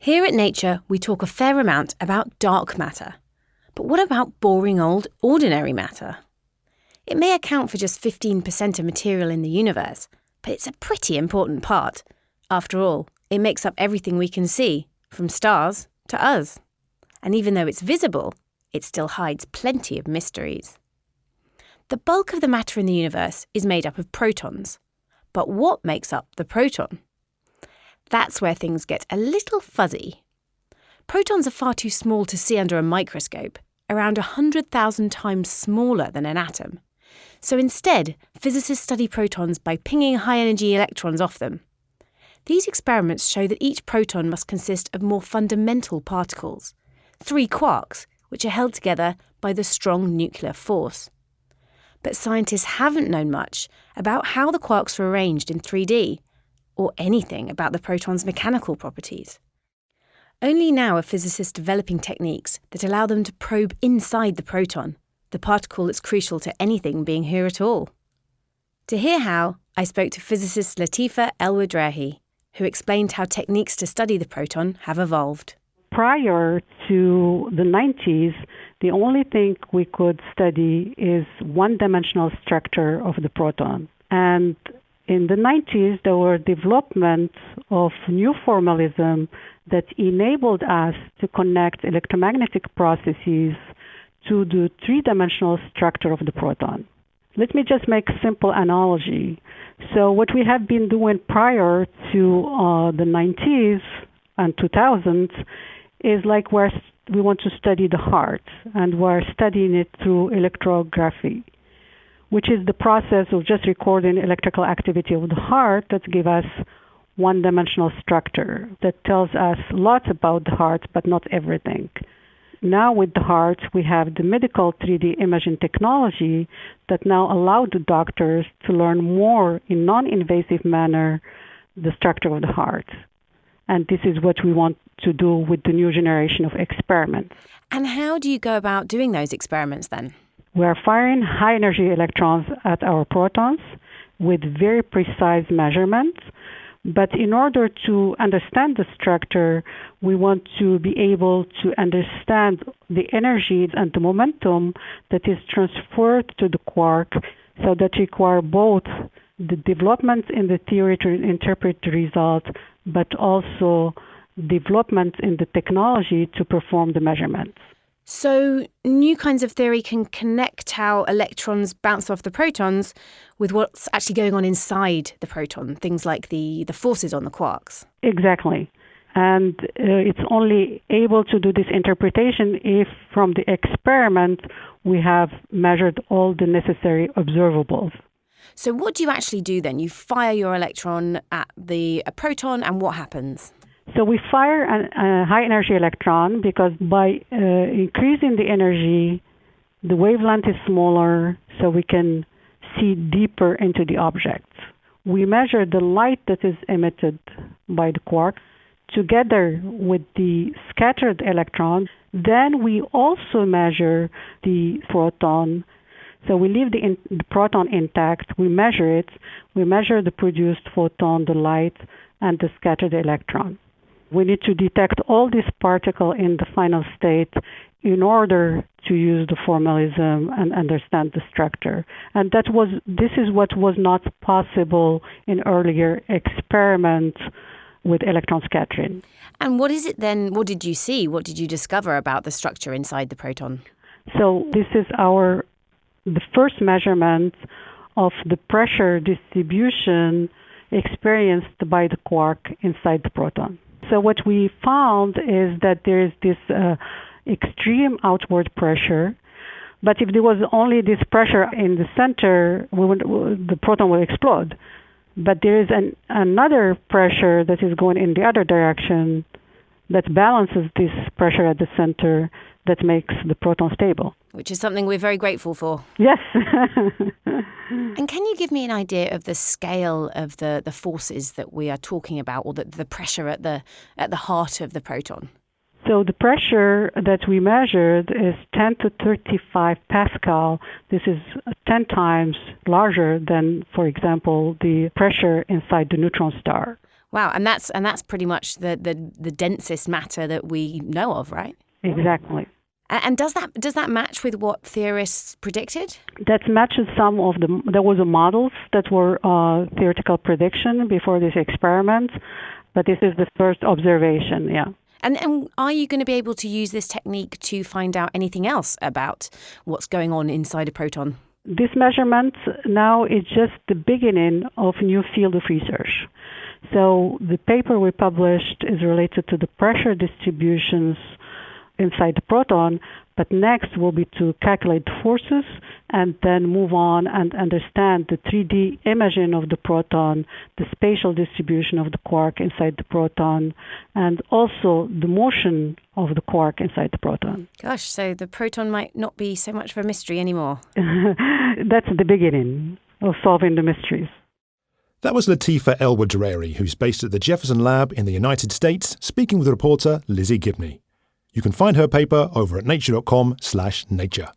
Here at Nature, we talk a fair amount about dark matter. But what about boring old ordinary matter? It may account for just 15% of material in the universe, but it's a pretty important part. After all, it makes up everything we can see, from stars to us. And even though it's visible, it still hides plenty of mysteries. The bulk of the matter in the universe is made up of protons. But what makes up the proton? That's where things get a little fuzzy. Protons are far too small to see under a microscope, around 100,000 times smaller than an atom. So instead, physicists study protons by pinging high-energy electrons off them. These experiments show that each proton must consist of more fundamental particles, 3 quarks, which are held together by the strong nuclear force. But scientists haven't known much about how the quarks are arranged in 3D, or anything about the proton's mechanical properties. Only now are physicists developing techniques that allow them to probe inside the proton, the particle that's crucial to anything being here at all. To hear how, I spoke to physicist Latifa Elouadrhiri, who explained how techniques to study the proton have evolved. Prior to the 90s, the only thing we could study is one-dimensional structure of the proton. And in the 90s, there were developments of new formalism that enabled us to connect electromagnetic processes to the three-dimensional structure of the proton. Let me just make a simple analogy. So what we have been doing prior to the 90s and 2000s is like we want to study the heart, and we're studying it through electrography, which is the process of just recording electrical activity of the heart that gives us one-dimensional structure that tells us lots about the heart, but not everything. Now with the heart, we have the medical 3D imaging technology that now allow the doctors to learn more in non-invasive manner the structure of the heart. And this is what we want to do with the new generation of experiments. And how do you go about doing those experiments then? We are firing high-energy electrons at our protons with very precise measurements. But in order to understand the structure, we want to be able to understand the energies and the momentum that is transferred to the quark, so that require both the developments in the theory to interpret the result, but also developments in the technology to perform the measurements. So new kinds of theory can connect how electrons bounce off the protons with what's actually going on inside the proton, things like the forces on the quarks. Exactly. And it's only able to do this interpretation if from the experiment we have measured all the necessary observables. So what do you actually do then? You fire your electron at a proton, and what happens? So we fire a high-energy electron because by increasing the energy, the wavelength is smaller, so we can see deeper into the object. We measure the light that is emitted by the quark together with the scattered electron. Then we also measure the proton. So we leave the proton intact, we measure it, we measure the produced photon, the light, and the scattered electron. We need to detect all these particles in the final state in order to use the formalism and understand the structure. And this is what was not possible in earlier experiments with electron scattering. And what is it then? What did you see? What did you discover about the structure inside the proton? So this is the first measurement of the pressure distribution experienced by the quark inside the proton. So what we found is that there is this extreme outward pressure, but if there was only this pressure in the center, the proton will explode. But there is another pressure that is going in the other direction that balances this pressure at the center that makes the proton stable. Which is something we're very grateful for. Yes. And can you give me an idea of the scale of the forces that we are talking about, or the pressure at the heart of the proton? So the pressure that we measured is 10 to 35 Pascal. This is 10 times larger than, for example, the pressure inside the neutron star. Wow, and that's pretty much the densest matter that we know of, right? Exactly. And does that match with what theorists predicted? That matches some of there was models that were theoretical prediction before this experiment, but this is the first observation, yeah. And are you going to be able to use this technique to find out anything else about what's going on inside a proton? This measurement now is just the beginning of a new field of research. So the paper we published is related to the pressure distributions inside the proton, but next will be to calculate forces and then move on and understand the 3D imaging of the proton, the spatial distribution of the quark inside the proton, and also the motion of the quark inside the proton. Gosh, so the proton might not be so much of a mystery anymore. That's the beginning of solving the mysteries. That was Latifa Elouadrhiri, who's based at the Jefferson Lab in the United States, speaking with reporter Lizzie Gibney. You can find her paper over at nature.com/nature.